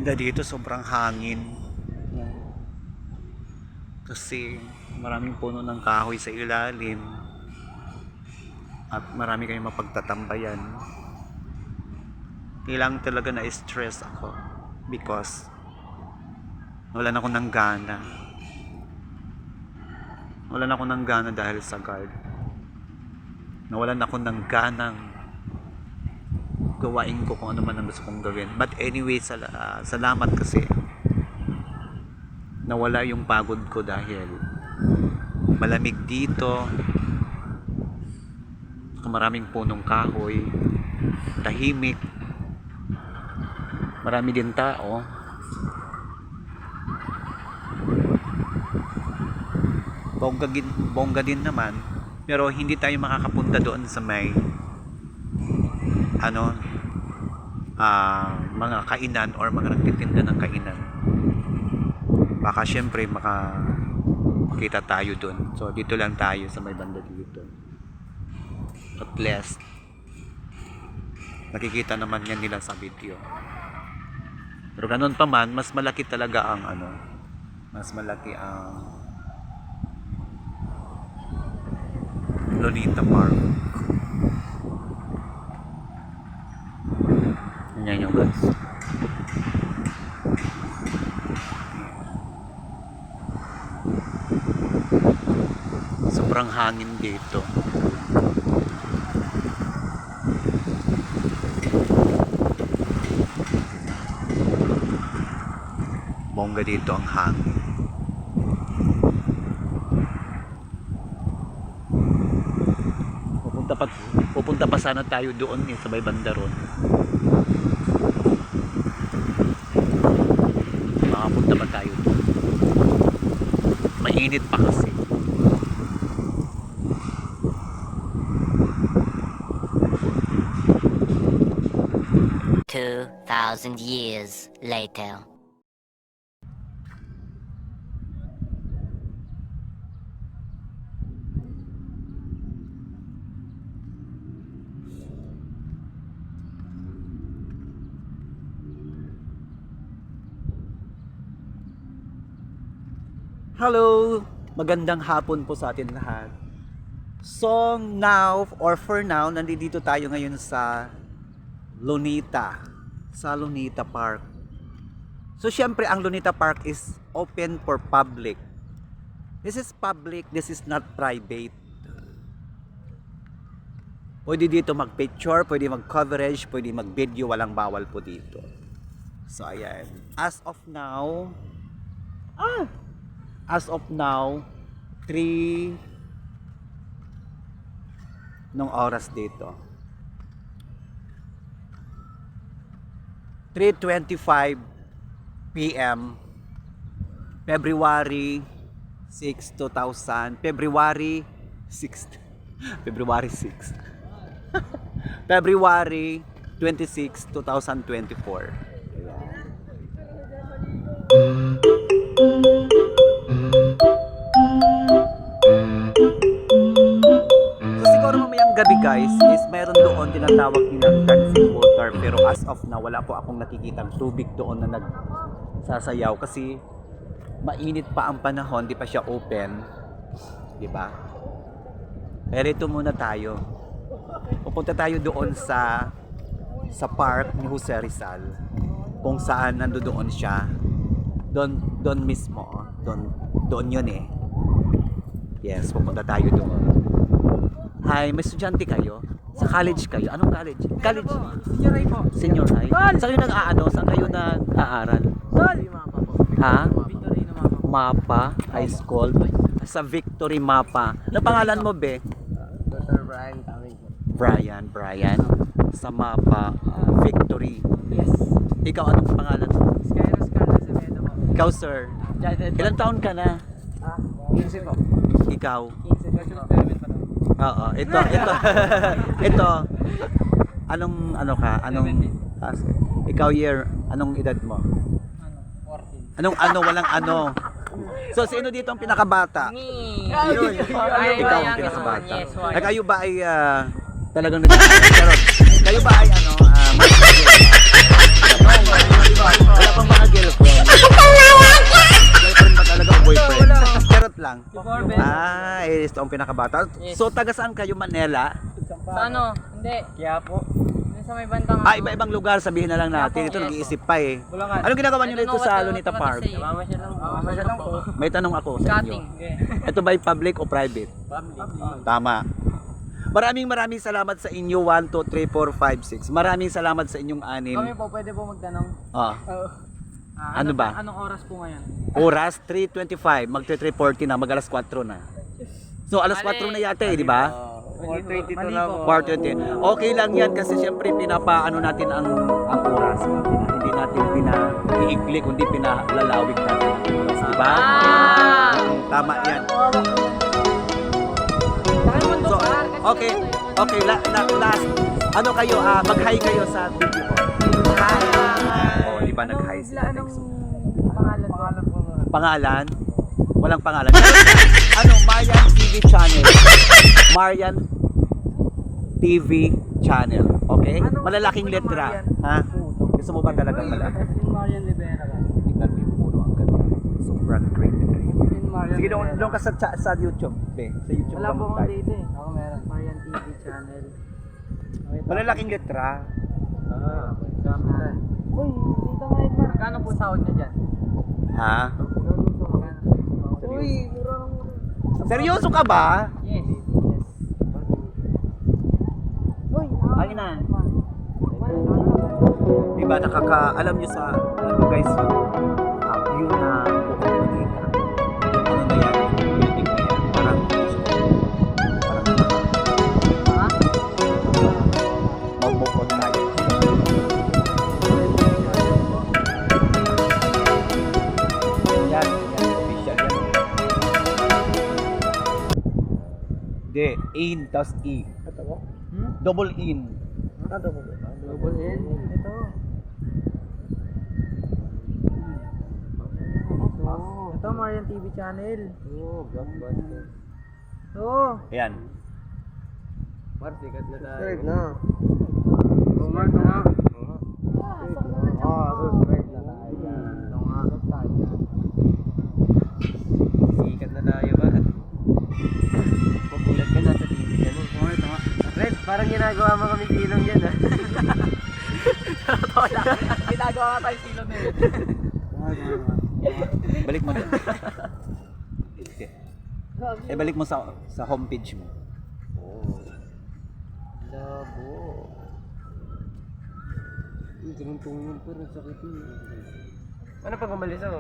Ganda dito, sobrang hangin. Kasi maraming puno ng kahoy sa ilalim. At marami kayong mapagtatambayan. Kailangan talaga na stress ako. Because wala na ako ng gana. Wala na ako ng gana dahil sa guard. Nawalan ako ng ganang gawain ko kung ano man ang gusto kong gawin. But anyway, salamat kasi nawala yung pagod ko dahil malamig dito, maraming punong kahoy, tahimik, marami din tao. Bongga din naman, pero hindi tayo makakapunta doon sa may mga kainan or mga nagtitinda ng kainan. Baka syempre makita tayo doon. So dito lang tayo sa may banda dito. At least nakikita naman yan nila sa video. Pero ganun pa man, mas malaki talaga ang mas malaki ang Lunita Park. Yan yung guys. Sobrang hangin dito. Bongga dito ang hangin. Pupunta pa sana tayo doon sa may banda ron. Makapunta pa tayo doon. Mainit pa kasi. $2,000 years later. Hello! Magandang hapon po sa atin lahat. So now, or for now, nandito tayo ngayon sa Lunita. Sa Lunita Park. So syempre, ang Lunita Park is open for public. This is public, this is not private. Pwede dito mag-picture, pwede mag-coverage, pwede mag-video, walang bawal po dito. So ayan. As of now, 3 nung oras dito. 3:25 PM February 6, 2000 February 6 February 6 February 26, 2024. So siguro mamayang gabi guys is meron doon tinatawag nilang dancing water, pero as of now wala po akong nakikitang tubig doon na nagsasayaw kasi mainit pa ang panahon, di pa siya open, di ba? Pero ito muna tayo. Pupunta tayo doon sa park ni Jose Rizal, kung saan nandoon siya. Doon mismo, doon yun eh. Yes, pupunta tayo doon. Hi, may estudyante kayo? Sa college kayo? Anong college? College? Senior high po. Senior high? Saan kayo Saan kayo nag-aaral? Mapa po. Ha? Victory na mapa po. Mapa High School? Sa Victory Mapa. Ano pangalan mo, be? Dr. Brian Tawing po. Brian. Sa Mapa Victory. Yes. Ikaw, anong pangalan mo? Skyros Carlos Semedo po. Ikaw, sir. Ilang taon ka na? 15 po. Ikaw? 15. Social experiment pa daw. Oo, ito. Ito. Anong ikaw year, anong edad mo? 14. Walang So sino dito ang pinakabata? Yun. Ikaw ang pinakabata. Ay, kayo ba ay talagang nag-aaral? Kayo ba ay Wala pang mga girlfriend. Girlfriend ba talaga o boyfriend? Charot lang. Ah, ito ang pinakabata. So, taga saan kayo? Manila? Sa ano? Hindi. Kaya po. Sa may bandang Ah, iba-ibang lugar, sabihin na lang natin. Ito, nag-iisip pa eh. Bulacan. Anong ginagawa nyo dito sa Lunita Park? Mamasyal lang po. May tanong ako sa inyo. Cutting. Ito ba'y public o private? Public. Tama. Maraming salamat sa inyo. 1, 2, 3, 4, 5, 6. Maraming salamat sa inyong anim. Kami po, pwede po magtanong. Ah, Ano ba? Anong oras po ngayon? oras 3:25, magte-3:40 na, mag-alas 4 na. So alas 4 na yata eh, di ba? 4:22 na po. 4:20. Okay lang yan kasi siyempre pinapaano natin ang oras. Hindi natin pina-iikli kundi pinalalawig natin ang oras, di ba? Tama yan. So, okay. Okay, last. Ano kayo, mag-hi kayo sa video ko. Hi. Oh, di ba nag-hi sila? Pangalan po. Pangalan? Walang pangalan. Ano, Marian TV channel. Marian TV channel. Okay? Malalaking letra. Ha? Gusto mo ba talagang malaki? Marian Rivera. Tingnan mo yung puno ang ganda. Sobrang great. Marian Sige, doon ka sa YouTube. Be. Sa YouTube Wala ka po akong mag-type. dito eh. Ako meron. Marian TV channel. Malalaking letra. Channel. Uy, dito nga Edmar. Magkano po sahod niya dyan? Ha? Uy, murang. Seryoso ka ba? Yes. Uy, Ay na. Diba alam nyo guys, yung na bukod Manila. Yung ano na yan, yung building na yan, parang magbukod tayo. Yan, official yan. Hindi, in, tas E. Double in. Double N. Ito. Ito, Marian TV channel. Blockbuster. Oo. Ayan. Mar, sikat na tayo. Subscribe na. Mark na. Subscribe na tayo. Ito nga. Sikat na tayo ba? Magulat ka na sa TV ka mo. Oo, ito nga. Red, parang ginagawa mo kami silong dyan ah. Ginagawa ka tayo silong na yun. Balik mo doon. Balik mo sa homepage mo. Labo. Tumingin pero sakit yun. Ano pag umalis ako?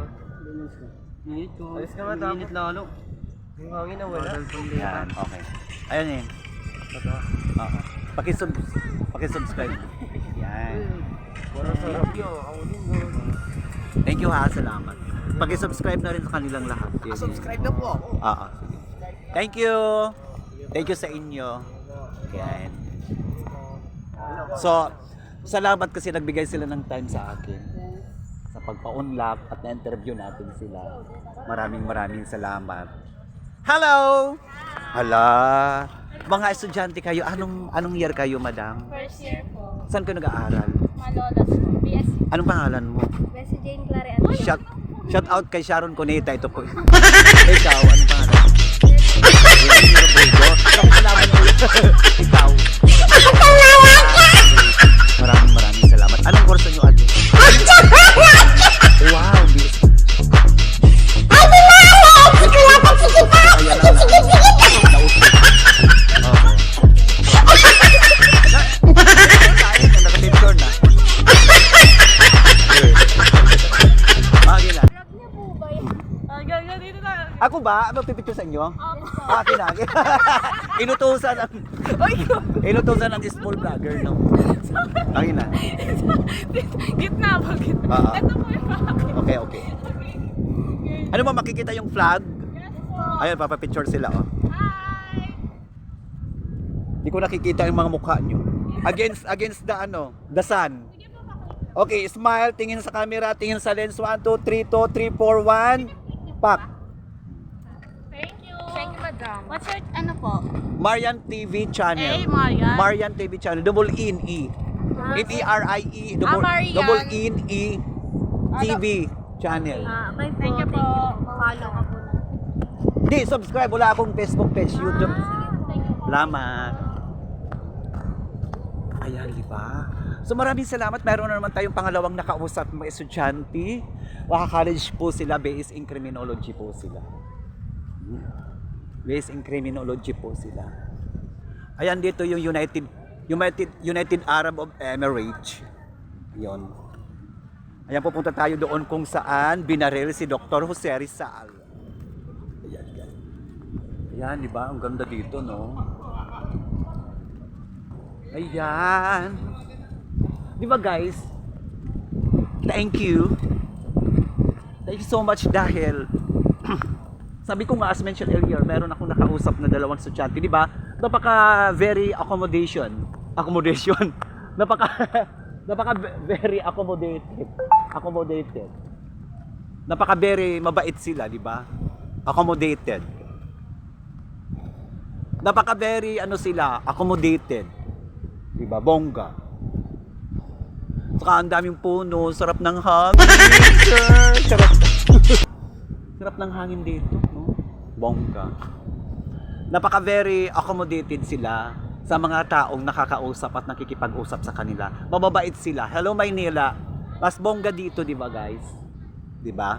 Init ko. Alis ka nga tapos. Init lalo. Yung hangin na wala. Yan, okay. Ayan eh. Oo. Pakisubscribe. Yan. Walang sarap yun. Ako din bro. Thank you ha, salamat. Pakisubscribe na rin sa kanilang lahat. Subscribe na po ako. Oo, sige. Thank you. Thank you sa inyo. Yan. So, salamat kasi nagbigay sila ng time sa akin sa pagpa-unlock at na-interview natin sila. Maraming salamat. Hello! Hala! Mga estudyante kayo, anong year kayo, madam? First year po. Saan kayo nag-aaral? Malolos po. BSc. Anong pangalan mo? Bessie Jane Clare at Shout out kay Sharon Cuneta, ito po. Ikaw, anong pangalan? Ako salamat mo. Ikaw. Maraming salamat. Anong kurso nyo, ate? Wow, bis. Ayan lang na. Nausip. Oo. Naka-picture na. Bagay na. Vlog niya po ba yun? Dito na. Ako ba? Magpipicture sa inyo? Opo. Akin na. Inutusan ng small vlogger, no? Akin na. Gitna po, gitna. Oo. Ito po yung akin. Okay. Ano ba makikita yung flag? Yes po. Ayun, papapicture sila, oh. Hi! Hindi ko nakikita yung mga mukha nyo. Against the sun. Okay, smile, tingin sa camera, tingin sa lens. 1, 2, 3, 2, 3, 4, 1. Pak. Thank you. Thank you, madam. What's your, ano po? Marian TV channel. Hey, Marian. Marian TV channel. Double in E. It E-R-I-E. Marian. Double in E. TV channel. Thank you po. Follow ka po. Di, subscribe. Wala akong Facebook page, YouTube. Salamat. Ayan, di ba? So maraming salamat. Meron na naman tayong pangalawang nakausap mga estudyante. Waka-college po sila. Based in criminology po sila. Based in criminology po sila. Ayan, dito yung United Arab of Emirates. Yun. Ayan, pupunta tayo doon kung saan binaril si Dr. Jose Rizal. Ayan, yan. Ayan, di ba? Ang ganda dito, no? Ayan. Di ba, guys? Thank you. Thank you so much dahil sabi ko nga, as mentioned earlier, meron akong nakausap na dalawang estudyante, di ba? Napaka very accommodation. napaka very accommodated. Napaka very mabait sila, di ba? Accommodated. Napaka very accommodated. Di ba? Bongga. Saka ang daming puno, sarap ng hangin. Sarap ng hangin dito, no? Bongga. Napaka very accommodated sila sa mga taong nakakausap at nakikipag-usap sa kanila. Mababait sila. Hello Maynila. Mas bongga dito, di ba, guys? Di ba?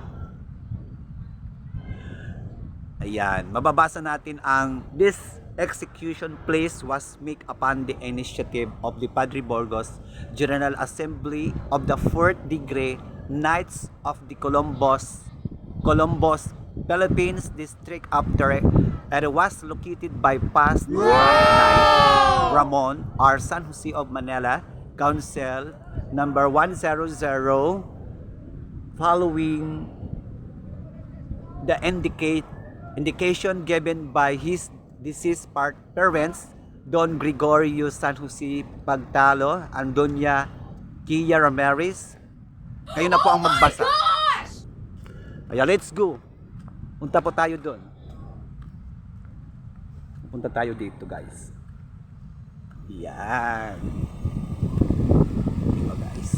Ayan, mababasa natin ang this execution place was made upon the initiative of the Padre Burgos General Assembly of the 4th degree Knights of the Columbus, Philippines District After and was located by past Knight Ramon R. San Jose of Manila, Council number 100, following the indication given by his deceased parents, Don Gregorio San Jose Pagtalo and Doña Kia Ramirez. Kayo na po ang magbasa. Ayan, let's go. Punta po tayo doon. Punta tayo dito, guys. Yan. Dito, guys.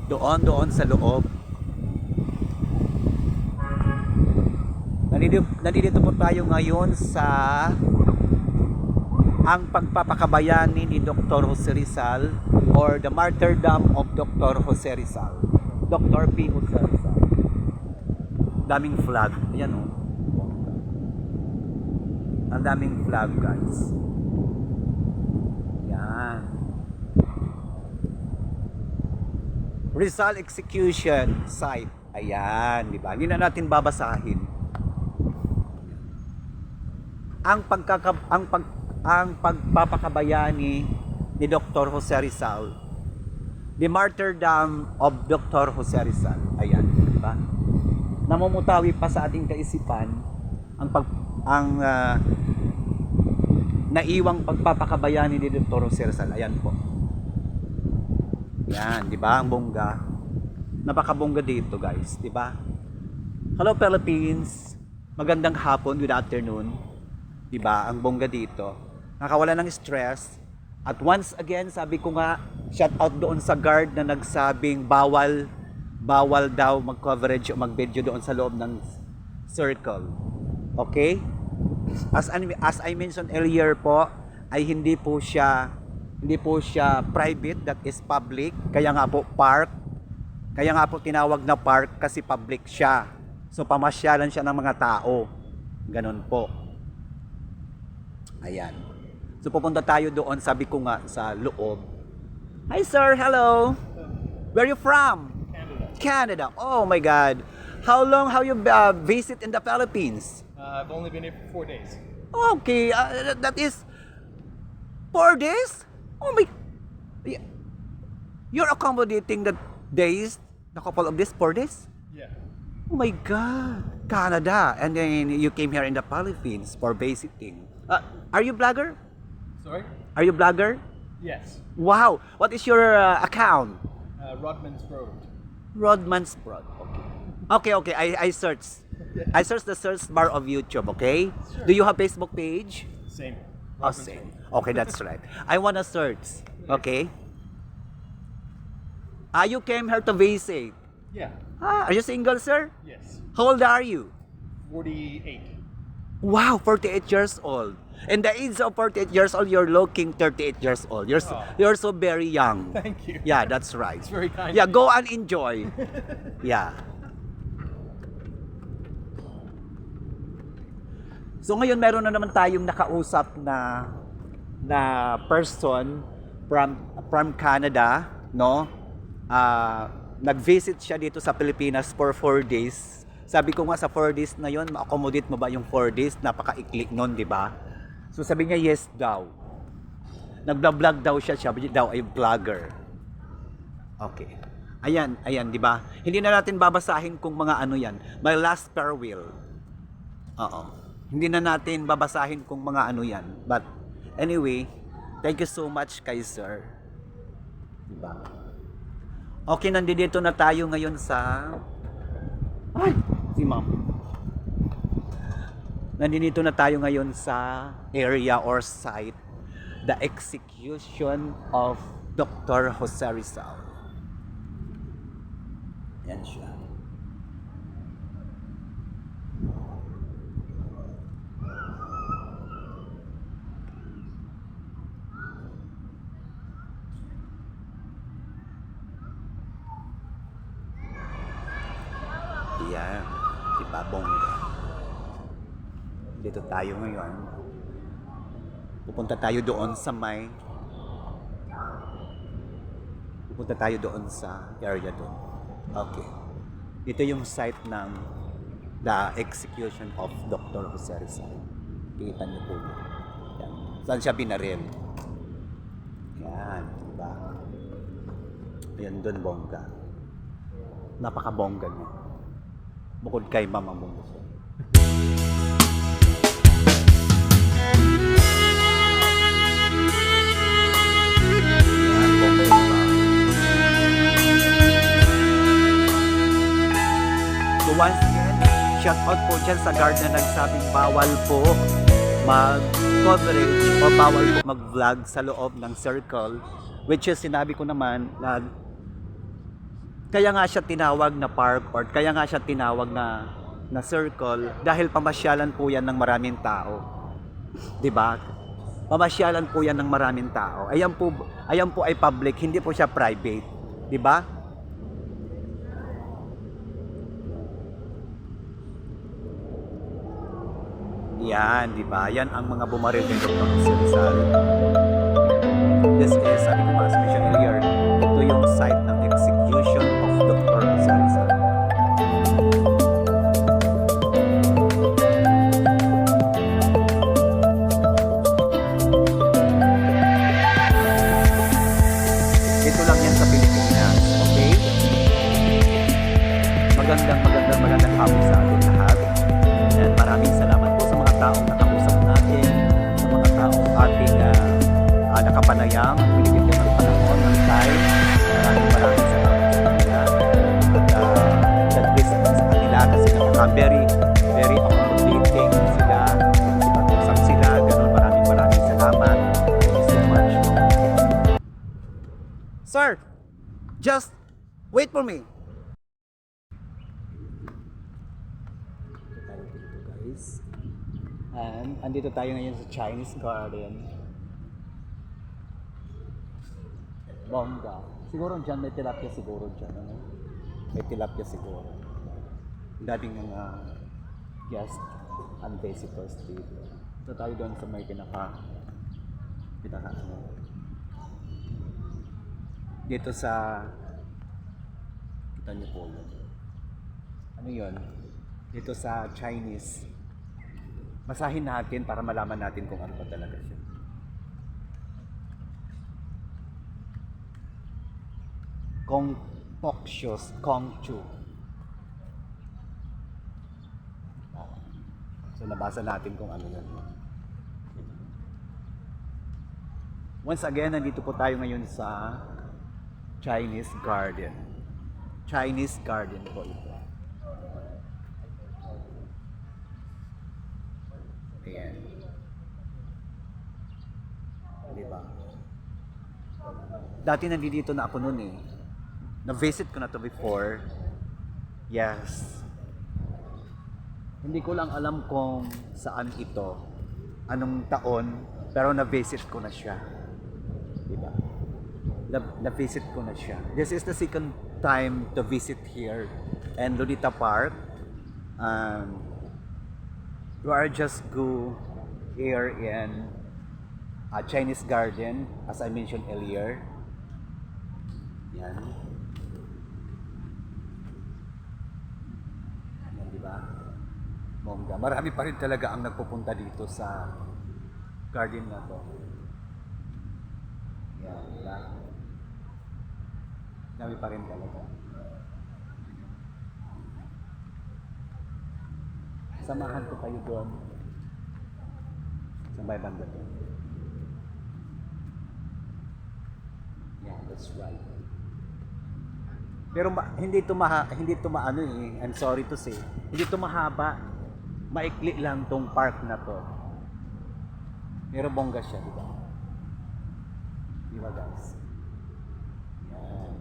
Doon sa loob. Nandito po tayo ngayon sa ang pagpapakabayani ni Dr. Jose Rizal or the martyrdom of Dr. Jose Rizal. Dr. P. Jose Rizal. Daming flag. Ayan, o. Ang daming flag, guys. Yan. Rizal execution site. Ayan, di ba? Hindi na natin babasahin. Ang pagpapakabayani ni Dr. Jose Rizal, the martyrdom of Dr. Jose Rizal. Ayan, di ba? Namumutawi pa sa ating kaisipan ang naiwang pagpapakabayani ni Dr. Jose Rizal. Ayan po. Yan, di ba? Ang bongga. Napakabongga dito, guys, di ba? Hello Philippines. Magandang hapon, good afternoon. Di ba? Ang bongga dito. Nakawala ng stress. At once again, sabi ko nga, shout out doon sa guard na nagsabing bawal daw mag-coverage o mag-video doon sa loob ng circle. Okay? As I mentioned earlier po, ay hindi po siya private, that is public. Kaya nga po park. Kaya nga po tinawag na park kasi public siya. So pamasyalan siya ng mga tao. Ganon po. Ayan. So pupunta tayo doon, sabi ko nga sa loob. Hi sir, hello. Where are you from? Canada. Oh my God. How long have you visit in the Philippines? I've only been here for 4 days. Okay, that is 4 days? Oh my, you're accommodating the days, the couple of days, 4 days? Yeah. Oh my God, Canada, and then you came here in the Philippines for visiting. Are you blogger? Sorry? Are you blogger? Yes. Wow, what is your account? Rodman's Road. Rodman's Broad. Okay. I search. I search the search bar of YouTube. Okay. Sure. Do you have Facebook page? Same. Oh, Rodman's same. Road. Okay, that's right. I wanna search. Okay. You came here to visit. Yeah. Are you single, sir? Yes. How old are you? 48. Wow, 48 years old. And the age of 48 years old, you're looking 38 years old. You're so very young. Thank you. Yeah, that's right. It's very kind. Yeah, go and enjoy. Yeah. So ngayon meron na naman tayong nakausap na person from Canada, no? Nag-visit siya dito sa Pilipinas for 4 days. Sabi ko nga sa 4 days na yon, ma-accommodate mo ba yung 4 days? Napaka-ikli nun, di ba? So sabi niya, yes daw. Nagba-vlog daw siya daw ay vlogger. Okay. Ayan, di ba? Hindi na natin babasahin kung mga ano yan. My last farewell. Oo. Hindi na natin babasahin kung mga ano yan. But anyway, thank you so much kay sir. Di ba? Okay, nandito na tayo ngayon sa... Ay, si ma'am. Nandito na tayo ngayon sa area or site, the execution of Dr. Jose Rizal. Yan siya. Yan, diba bongga? Dito tayo ngayon. Pupunta tayo doon sa area doon. Okay. Ito yung site ng the execution of Dr. Jose Rizal. Kita niyo po. Yan. Saan siya binaril? Yan, diba? Yan doon bongga. Napaka-bongga niya. Bukod kay Mama Munguso. Yan, bongga ba? So once again, shout out po dyan sa guard na nagsabing bawal po mag-coverage o bawal po mag-vlog sa loob ng circle, which is sinabi ko naman na kaya nga siya tinawag na park or kaya nga siya tinawag na circle dahil pamasyalan po yan ng maraming tao. 'Di ba? Pamasyalan po yan ng maraming tao. Ayan po ay public, hindi po siya private. 'Di ba? Yan, 'di ba? Yan ang mga bumaril kay Dr. Jose Rizal. This is, sabi ko nga, mentioned earlier, ito yung site ng execution of Dr. Jose Rizal. Ito lang yan sa Pilipinas, okay? Magandang hapon sa atin lahat. And maraming salamat po sa mga taong nakausap natin, sa mga taong ating nakapanayang, binibigyan ng panahon, ng time. Maraming salamat sa kanila. At nag-listen sa kanila kasi very accommodating sila. Pag-usap sila, ganun. Maraming salamat. Thank you so much. Sir, just wait for me. Guys. And andito tayo ngayon sa Chinese Garden. Bongga. Siguro dyan may tilapia siguro dyan. Ano? May tilapia siguro. Daming mga guest and visitors dito. So tayo doon sa may pinaka ano. Dito sa kita niyo po yun. Ano yun? Dito sa Chinese. Basahin natin para malaman natin kung ano pa talaga siya. Confucius, Kongchu. So nabasa natin kung ano yun. Once again, nandito po tayo ngayon sa Chinese Garden. Chinese Garden po ito. Ayan. Diba? dati nandito na ako noon eh. Na-visit ko na to before. Yes. Hindi ko lang alam kung saan ito, anong taon, pero na-visit ko na siya. Diba? Na-visit ko na siya. This is the second time to visit here and Lunita Park. We are just go here in a Chinese garden, as I mentioned earlier. Yan. Yan, diba? Bongga. Marami pa rin talaga ang nagpupunta dito sa garden na to. Yan, diba? Marami pa rin talaga. Samahan ko kayo doon. Sa may banda doon. Yeah, that's right. Pero hindi to maano eh. I'm sorry to say. Hindi to mahaba. Maikli lang tong park na to. Pero bongga siya, di ba? Di ba, guys? Yan.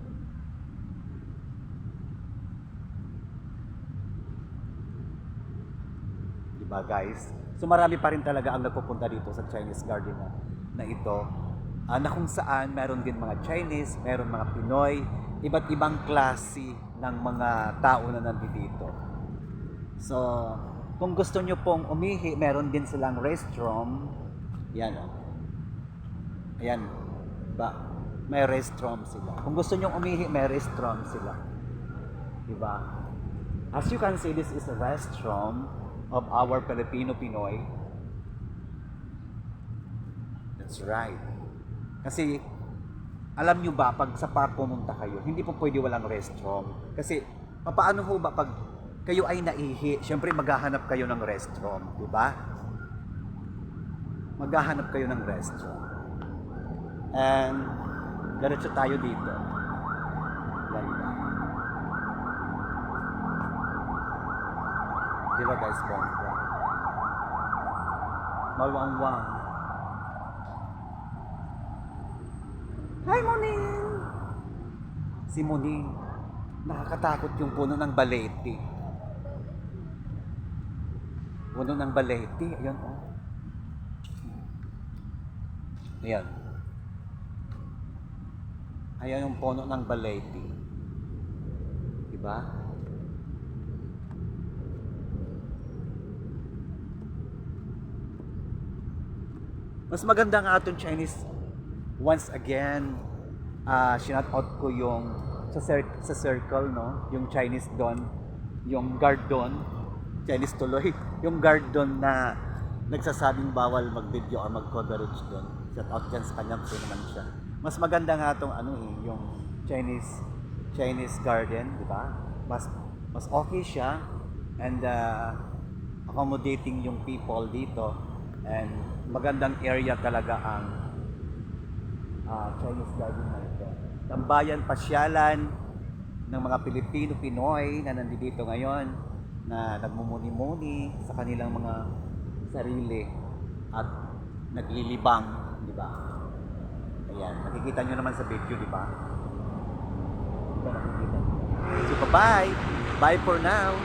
Di ba, guys? So marami pa rin talaga ang nagpupunta dito sa Chinese garden na ito. Na kung saan meron din mga Chinese, meron mga Pinoy, iba't ibang klase ng mga tao na nandito. So, kung gusto nyo pong umihi, meron din silang restroom. Yan o. Ayan. Ba? May restroom sila. Kung gusto nyo umihi, may restroom sila. Diba? As you can see, this is a restroom of our Filipino Pinoy. That's right. Kasi, alam nyo ba, pag sa park pumunta kayo, hindi po pwede walang restroom. Kasi, paano ho ba pag kayo ay naihi, syempre maghahanap kayo ng restroom, di ba? Maghahanap kayo ng restroom. And, diretso tayo dito. Yan ba? Di ba guys, bongga? Mawang-wang. Hi, Muning! Si Muning, nakakatakot yung puno ng balete. Puno ng balete, ayan o. Ayan. Ayan yung puno ng balete. Diba? Mas maganda nga itong Chinese. Once again, shout out ko yung sa circle, no? Yung Chinese doon, yung guard doon, Chinese tuloy, yung guard doon na nagsasabing bawal mag-video or mag-coverage doon. Shout out dyan sa kanya kasi naman siya. Mas maganda nga itong yung Chinese garden, di ba? Mas okay siya and accommodating yung people dito and magandang area talaga ang Chinese garden na ito. Tambayan, pasyalan ng mga Pilipino, Pinoy na nandito ngayon na nagmumuni-muni sa kanilang mga sarili at naglilibang, di ba? Ayan, nakikita nyo naman sa video, di ba? Diba nakikita nyo? So, bye-bye! Bye for now!